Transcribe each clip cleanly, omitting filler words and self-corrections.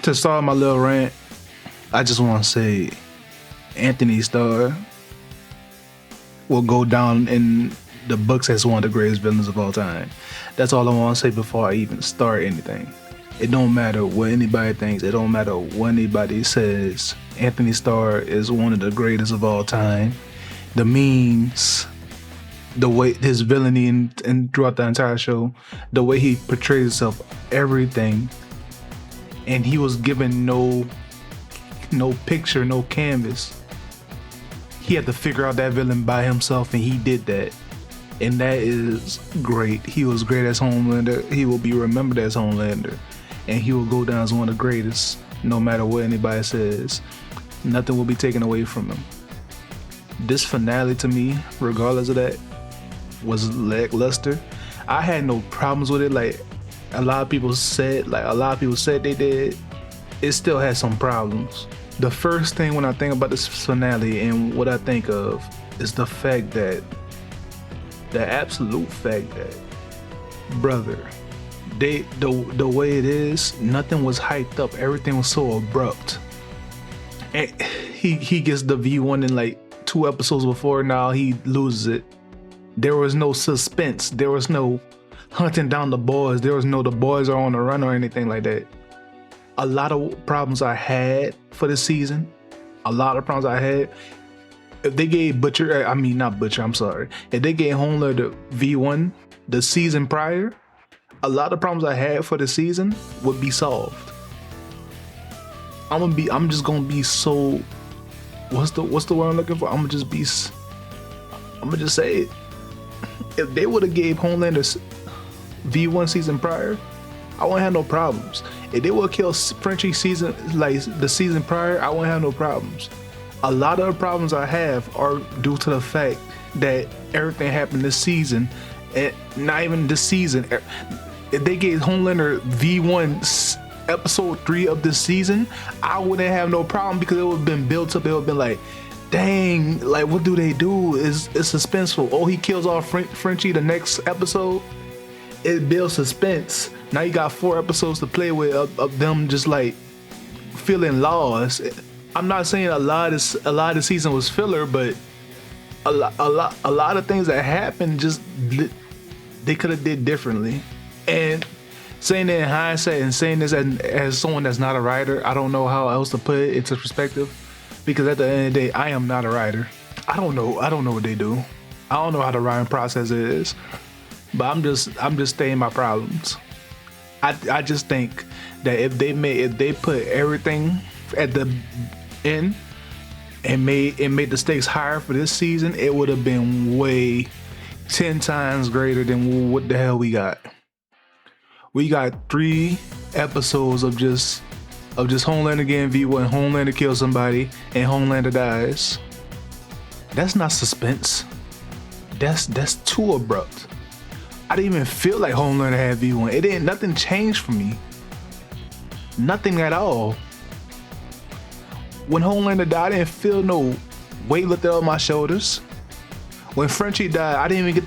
To start my little rant, I just want to say Anthony Starr will go down in the books as one of the greatest villains of all time. That's all I want to say before I even start anything. It don't matter what anybody thinks. It don't matter what anybody says. Anthony Starr is one of the greatest of all time. The memes, the way his villainy and throughout the entire show, the way he portrays himself, everything. And he was given no picture, no canvas. He had to figure out that villain by himself, and he did that. And that is great. He was great as Homelander. He will be remembered as Homelander. And he will go down as one of the greatest, no matter what anybody says. Nothing will be taken away from him. This finale to me, regardless of that, was lackluster. I had no problems with it. Like a lot of people said they did. It still had some problems. The first thing when I think about this finale and what I think of is the fact that, the absolute fact that, brother, the way it is, nothing was hyped up. Everything was so abrupt. And he gets the V1 in like 2 episodes before. Now he loses it. There was no suspense. There was no hunting down the boys. There was no the boys are on the run or anything like that. A lot of problems I had for this season. If they gave If they gave Homelander the V1 the season prior, a lot of problems I had for the season would be solved. I'm just gonna be so, what's the word I'm looking for? I'm gonna just say it. If they would have gave Homelander V1 season prior, I wouldn't have no problems. If they would have killed Frenchie season, like the season prior, I wouldn't have no problems. A lot of the problems I have are due to the fact that everything happened this season, and not even this season. If they gave Homelander V1 episode 3 of this season, I wouldn't have no problem because it would have been built up. It would have been like, dang, like what do they do? It's suspenseful. Oh, he kills off Frenchie the next episode. It builds suspense. Now you got 4 episodes to play with of them just like feeling lost. I'm not saying a lot of the season was filler, but a lot of things that happened just they could have did differently. And saying it in hindsight and saying this as someone that's not a writer, I don't know how else to put it into perspective, because at the end of the day, I am not a writer. I don't know what they do. I don't know how the writing process is, but I'm just stating my problems. I just think that if they put everything at the end and made the stakes higher for this season, it would have been way 10 times greater than what the hell we got. We got 3 episodes of just Homelander getting V1, Homelander kills somebody, and Homelander dies. That's not suspense. That's too abrupt. I didn't even feel like Homelander had V1. Nothing changed for me. Nothing at all. When Homelander died, I didn't feel no weight lifted on my shoulders. When Frenchie died, I didn't even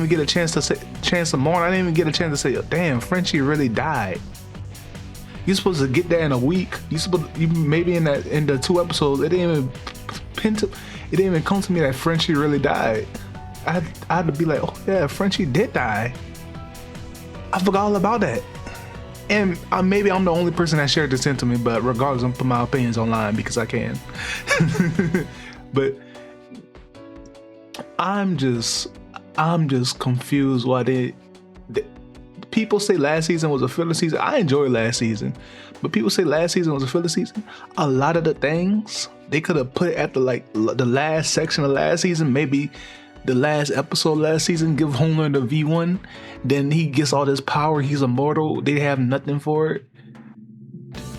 get a chance to mourn. I didn't even get a chance to say, damn, Frenchie really died. You're supposed to get that in a week. Maybe in the 2 episodes, it didn't even come to me that Frenchie really died. I had to be like, oh yeah, Frenchie did die. I forgot all about that. And maybe I'm the only person that shared this sentiment, but regardless, I'm putting my opinions online because I can. But I'm just confused why people say last season was a filler season. I enjoyed last season, but people say last season was a filler season. A lot of the things they could have put at the last section of last season, maybe the last episode last season, give Homelander V1, then he gets all this power, he's immortal, they have nothing for it.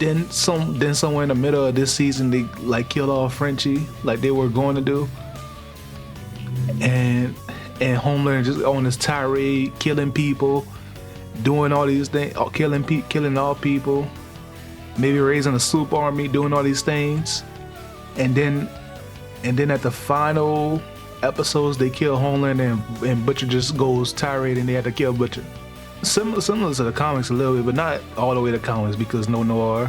Then somewhere in the middle of this season, they like killed off Frenchie like they were going to do. And Homelander just on this tirade, killing people, doing all these things, killing all people, maybe raising a super army, doing all these things. And then at the final episodes, they kill Homelander and Butcher just goes tirade and they had to kill Butcher. Similar to the comics a little bit, but not all the way to comics because no noir.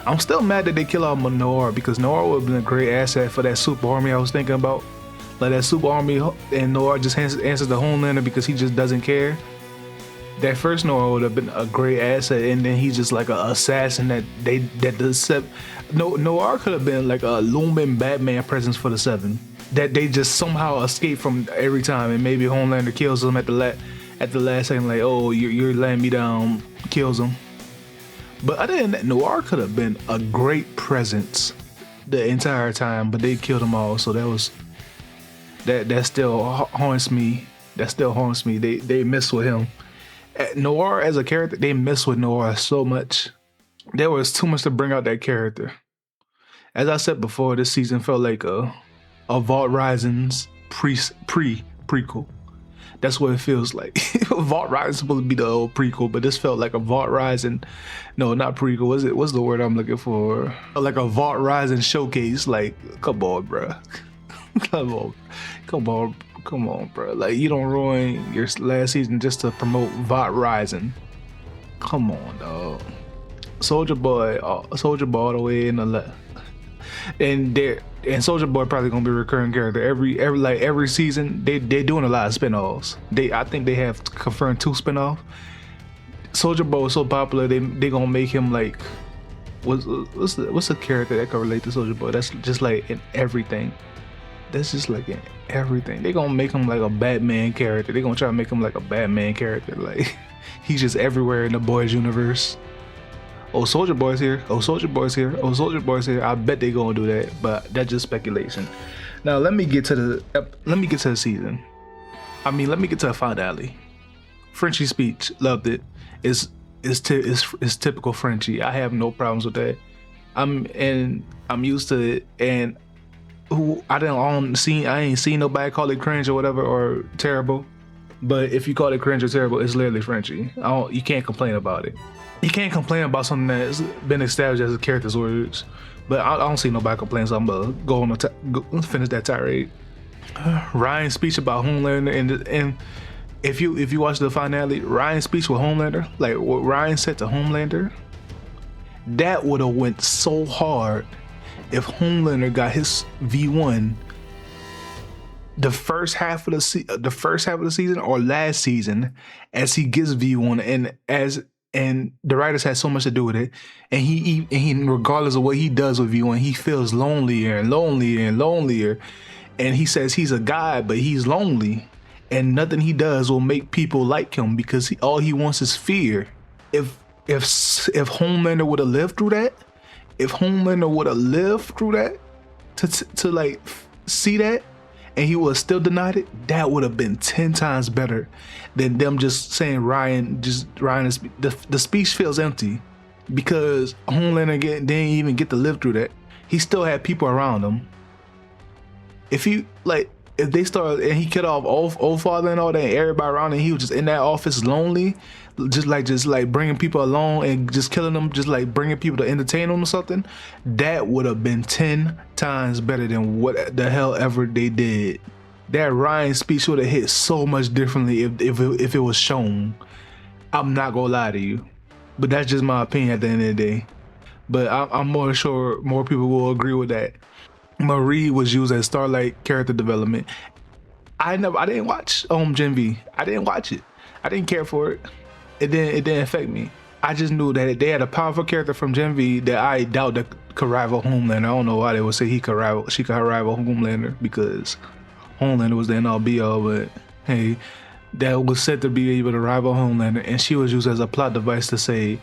I'm still mad that they kill off Noir, because Noir would have been a great asset for that super army I was thinking about. Like that super army, and Noir just answers the Homelander because he just doesn't care. That first Noir would have been a great asset, and then he's just like an assassin Noir could have been like a looming Batman presence for the Seven that they just somehow escape from every time, and maybe Homelander kills them at the last second, like, oh, you're letting me down, kills him. But other than that, Noir could have been a great presence the entire time, but they killed them all, so that still haunts me. That still haunts me. They mess with him. Noir as a character, they mess with Noir so much. There was too much to bring out that character. As I said before, this season felt like a Vault Rising's prequel. That's what it feels like. Vault Rising's supposed to be the old prequel, but this felt like a Vault Rising. No, not prequel. What's the word I'm looking for? Like a Vault Rising showcase. Like, come on, bro. Come on, bro. Like, you don't ruin your last season just to promote Vault Rising. Come on, dog. Soldier Boy all the way in the left. And Soldier Boy probably gonna be a recurring character every season. They doing a lot of spinoffs. I think they have confirmed 2 spinoffs. Soldier Boy was so popular, they gonna make him like what's the character that can relate to Soldier Boy? That's just like in everything. That's just like in everything. They gonna make him like a Batman character. They gonna try to make him like a Batman character. Like he's just everywhere in the boys universe. Oh, Soldier Boy's here. Oh, Soldier Boy's here. Oh, Soldier Boy's here. I bet they gonna do that, but that's just speculation. Now let me get to the season. I mean, let me get to the finale. Frenchie's speech, loved it. It's typical Frenchie. I have no problems with that. I'm used to it, and I ain't seen nobody call it cringe or whatever or terrible. But if you call it cringe or terrible, it's literally Frenchie. You can't complain about it. You can't complain about something that's been established as a character's words. But I don't see nobody complain, so I'm gonna go finish that tirade. Ryan's speech about Homelander, and if you watch the finale, Ryan's speech with Homelander, like what Ryan said to Homelander, that would have went so hard if Homelander got his V1 the first half of the season or last season, as he gets V1, and the writers had so much to do with it, and he regardless of what he does with V1, he feels lonelier and lonelier and lonelier, and he says he's a guy but he's lonely, and nothing he does will make people like him because all he wants is fear. If Homelander would have lived through that, to like see that, and he was still denied it, that would have been 10 times better than them just saying the speech feels empty because Homelander didn't even get to live through that. He still had people around him. If they started and he cut off old father and all that, and everybody around him, he was just in that office lonely, just like bringing people along and just killing them, just like bringing people to entertain them or something, that would have been 10 times better than what the hell ever they did. That Ryan speech would have hit so much differently if it was shown. I'm not gonna lie to you, but that's just my opinion at the end of the day. But I'm more sure more people will agree with that. Marie was used as Starlight character development. I didn't watch Gen V. I didn't watch it. I didn't care for it. It didn't affect me. I just knew that they had a powerful character from Gen V that I doubt that could rival Homelander. I don't know why they would say she could rival Homelander, because Homelander was the end all be all, but hey, that was said to be able to rival Homelander, and she was used as a plot device to say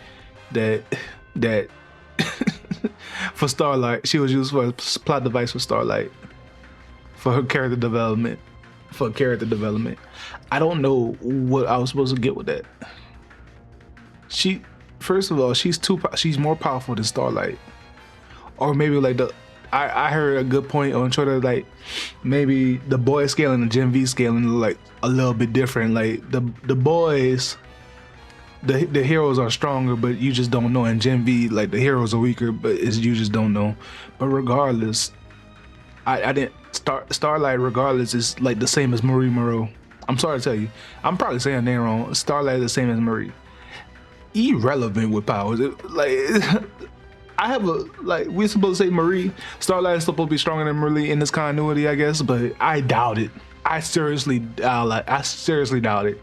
that for Starlight, she was used for a plot device for Starlight, for her character development. I don't know what I was supposed to get with that. First of all, she's more powerful than Starlight, or maybe like I heard a good point on Twitter, like maybe the boy scale and the Gen V scaling like a little bit different. Like the boys, the heroes are stronger, but you just don't know. In Gen V, like the heroes are weaker, but you just don't know. But regardless, Starlight regardless is like the same as Marie Moreau. I'm sorry to tell you, I'm probably saying her name wrong. Starlight is the same as Marie. Irrelevant with powers. I I have a like we're supposed to say Marie Starlight is supposed to be stronger than Marie in this continuity, I guess, but I doubt it. I seriously doubt it.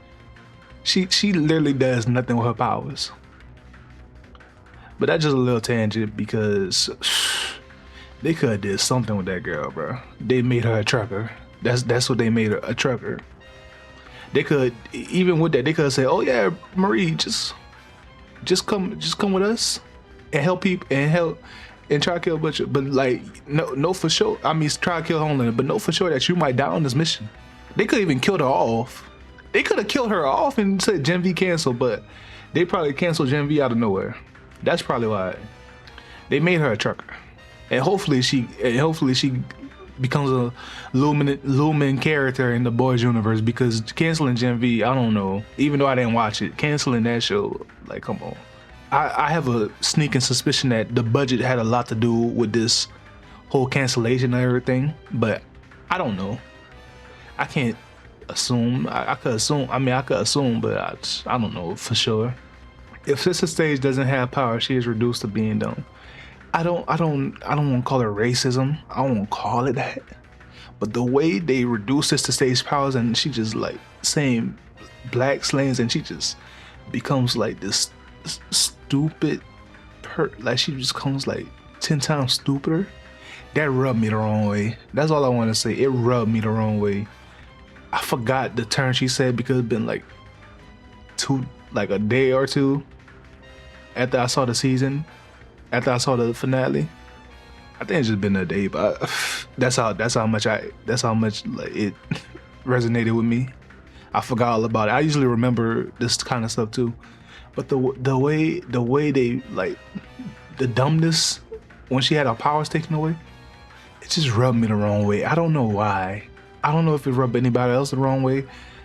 She literally does nothing with her powers. But that's just a little tangent because they could have did something with that girl, bro. They made her a trucker. That's what they made her, a trucker. They could, even with that, they could say, "Oh yeah, Marie, just come with us and help people and try to kill Butcher." But like, no for sure. I mean, try to kill Homelander, but know for sure that you might die on this mission. They could even killed her off. They could have killed her off and said Gen V canceled, but they probably canceled Gen V out of nowhere. That's probably why they made her a trucker, and hopefully she becomes a lumen character in the boys universe. Because canceling Gen V, I don't know. Even though I didn't watch it, canceling that show, like, come on. I have a sneaking suspicion that the budget had a lot to do with this whole cancellation and everything, but I don't know. I can't assume. I could assume. I mean, I could assume, but I don't know for sure. If Sister Stage doesn't have power, she is reduced to being dumb. I don't want to call it racism. I don't want to call it that. But the way they reduce Sister Stage powers and she just like saying black slangs and she just becomes like this stupid like she just becomes like 10 times stupider. That rubbed me the wrong way. That's all I want to say. It rubbed me the wrong way. I forgot the term she said because it's been like a day or two after I saw the season, after I saw the finale. I think it's just been a day, but that's how much like it resonated with me. I forgot all about it. I usually remember this kind of stuff too, but the way they like the dumbness when she had her powers taken away, it just rubbed me the wrong way. I don't know why. I don't know if it rubbed anybody else the wrong way.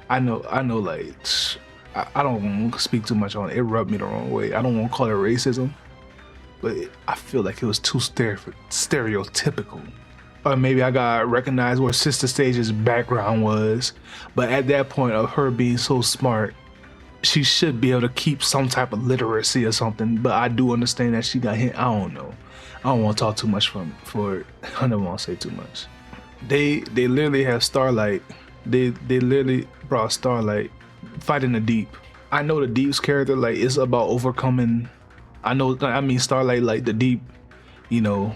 I know like I don't want to speak too much on it. It rubbed me the wrong way. I don't want to call it racism, but I feel like it was too stereotypical. Or maybe I got recognized where Sister Stage's background was, but at that point of her being so smart, she should be able to keep some type of literacy or something. But I do understand that she got hit. I don't know. I don't want to talk too much for it. I don't want to say too much. They literally have Starlight. They literally brought Starlight fighting the Deep. I know the Deep's character like is about overcoming. I mean Starlight, like the Deep, you know,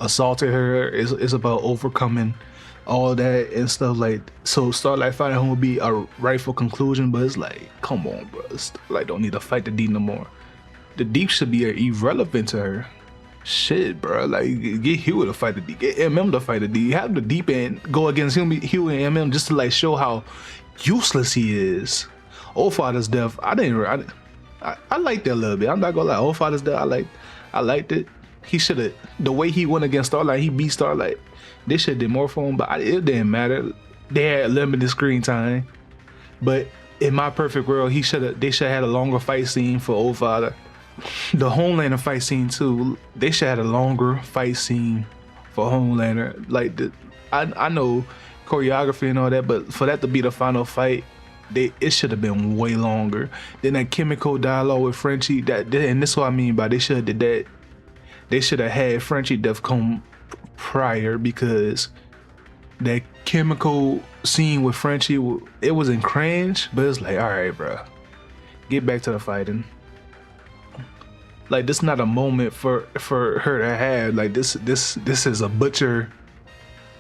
assaulted her. Is about overcoming all that and stuff like. So Starlight fighting him would be a rightful conclusion, but it's like, come on, bro. Starlight don't need to fight the Deep no more. The Deep should be irrelevant to her. Shit, bro. Like, get Huey to fight the Deep. Get MM to fight the Deep. Have the Deep and go against Huey and MM just to like show how useless he is. Old Father's death. I liked that a little bit. I'm not gonna lie. Old Father's death. I liked it. He should have. The way he went against Starlight, he beat Starlight. They should have did more for him, but it didn't matter. They had limited screen time. But in my perfect world, they should have had a longer fight scene for Old Father. The Homelander fight scene too. They should have had a longer fight scene for Homelander. Like I know choreography and all that, but for that to be the final fight, it should have been way longer. Then that chemical dialogue with Frenchie, and this is what I mean by they should have did that. They should have had Frenchie death come prior, because that chemical scene with Frenchie, it wasn't cringe, but it's like, all right, bro, get back to the fighting. Like, this is not a moment for her to have. Like, this is a Butcher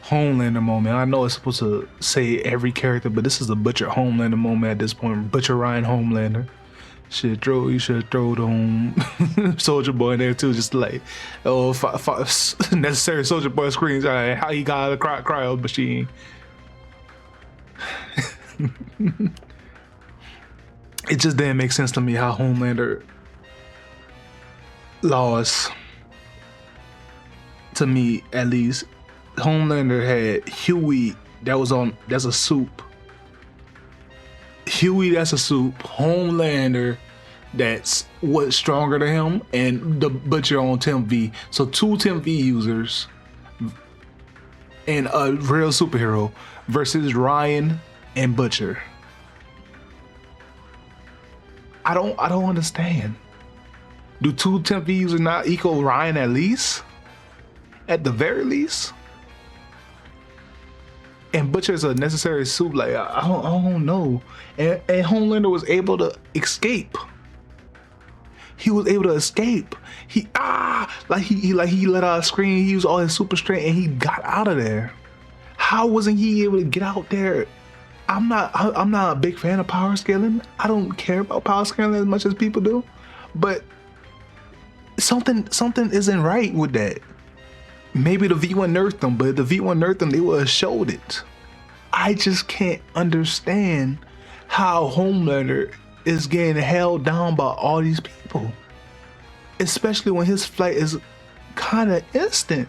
Homelander moment. I know it's supposed to say every character, but this is a Butcher Homelander moment at this point. Butcher Ryan Homelander. You should throw the Soldier Boy in there too, just like, necessary Soldier Boy screens. All right, how he got a cryo machine. It just didn't make sense to me how Homelander lost. To me, at least, Homelander had Huey. That's a soup. Huey, that's a soup. Homelander, that's what's stronger than him, and the Butcher on Tim V. So 2 Tim V users and a real superhero versus Ryan and Butcher. I don't understand. Do 2 temp views not equal Ryan at least? At the very least? And Butcher's a necessary soup. Like I don't know. And Homelander was able to escape. He was able to escape. He let out a scream. He used all his super strength and he got out of there. How wasn't he able to get out there? I'm not a big fan of power scaling. I don't care about power scaling as much as people do, but something isn't right with that. Maybe the V1 nerfed them, but if the V1 nerfed them, they would have showed it. I just can't understand how Homelander is getting held down by all these people, especially when his flight is kind of instant.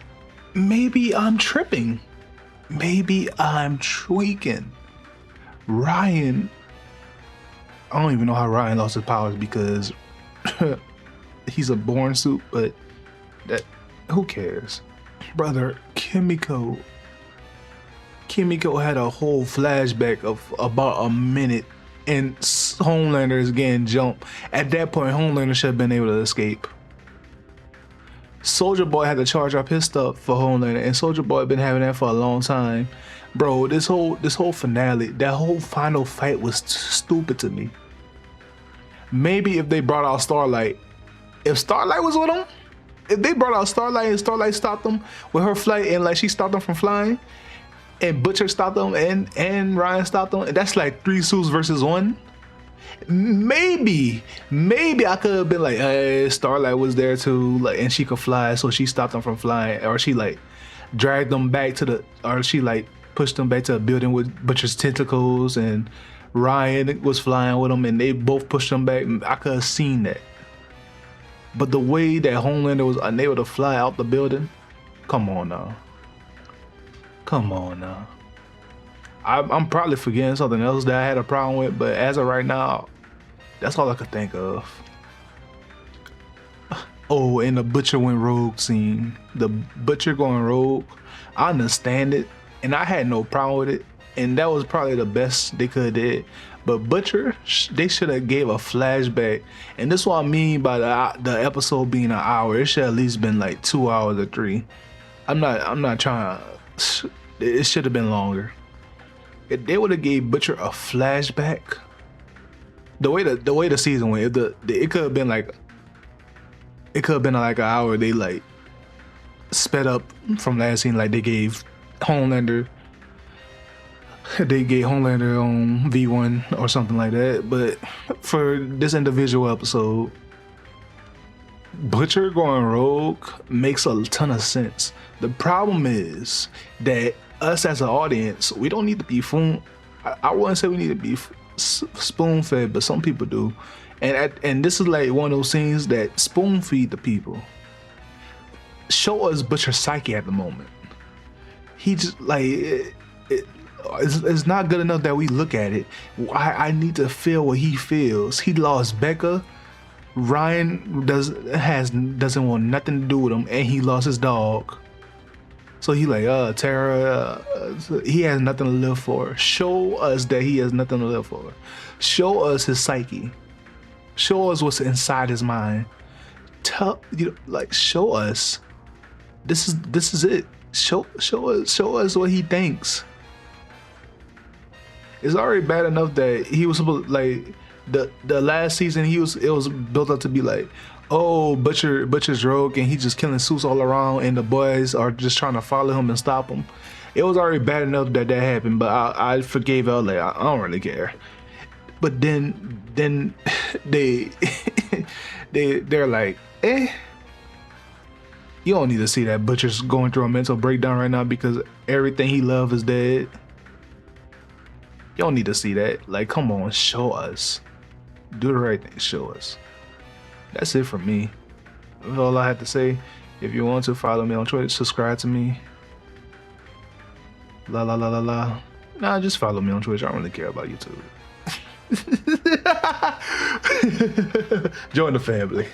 Maybe I'm tripping. Maybe I'm tweaking. Ryan, I don't even know how Ryan lost his powers because he's a born suit, but that, who cares? Brother, Kimiko had a whole flashback of about a minute and Homelander is getting jumped. At that point, Homelander should have been able to escape. Soldier Boy had to charge up his stuff for Homelander, and Soldier Boy had been having that for a long time. Bro, this whole finale, that whole final fight was stupid to me. Maybe if they brought out Starlight, if Starlight was with him, if they brought out Starlight and Starlight stopped them with her flight and like she stopped them from flying, and Butcher stopped them and Ryan stopped them, and that's like 3 suits versus 1. Maybe I could have been like, hey, Starlight was there too, like, and she could fly, so she stopped them from flying, or she like dragged them back to the, or she like pushed them back to a building with Butcher's tentacles, and Ryan was flying with them, and they both pushed them back. I could have seen that. But the way that Homelander was unable to fly out the building, come on now. I'm probably forgetting something else that I had a problem with, but as of right now, that's all I could think of. Oh, and the Butcher went rogue scene. The Butcher going rogue, I understand it, and I had no problem with it, and that was probably the best they could have did. But Butcher, they should have gave a flashback, and this is what I mean by the episode being an hour. It should at least been like 2 hours or 3. I'm not trying to. It should have been longer. If they would have gave Butcher a flashback, the way the season went, it could have been like an hour. They like sped up from last scene, like they gave Homelander on V1 or something like that. But for this individual episode, Butcher going rogue makes a ton of sense. The problem is that us as an audience, we don't need to be I wouldn't say we need to be spoon fed, but some people do, and this is like one of those things that spoon feed the people. Show us Butcher's psyche at the moment. He just like it's not good enough that we look at it. I need to feel what he feels. He lost Becca. Ryan doesn't want nothing to do with him, and he lost his dog. So he like, Tara, he has nothing to live for. Show us that he has nothing to live for. Show us his psyche. Show us what's inside his mind. Show us. This is it. Show us what he thinks. It's already bad enough that he was supposed, like, the last season it was built up to be like, oh, Butcher's rogue and he's just killing suits all around and the boys are just trying to follow him and stop him. It was already bad enough that happened, but I forgave LA. I don't really care. But then they're like, you don't need to see that Butcher's going through a mental breakdown right now because everything he loves is dead. You don't need to see that. Like, come on, show us. Do the right thing, show us. That's it for me. That's all I have to say. If you want to, follow me on Twitter, subscribe to me. Nah, just follow me on Twitch. I don't really care about YouTube. Join the family.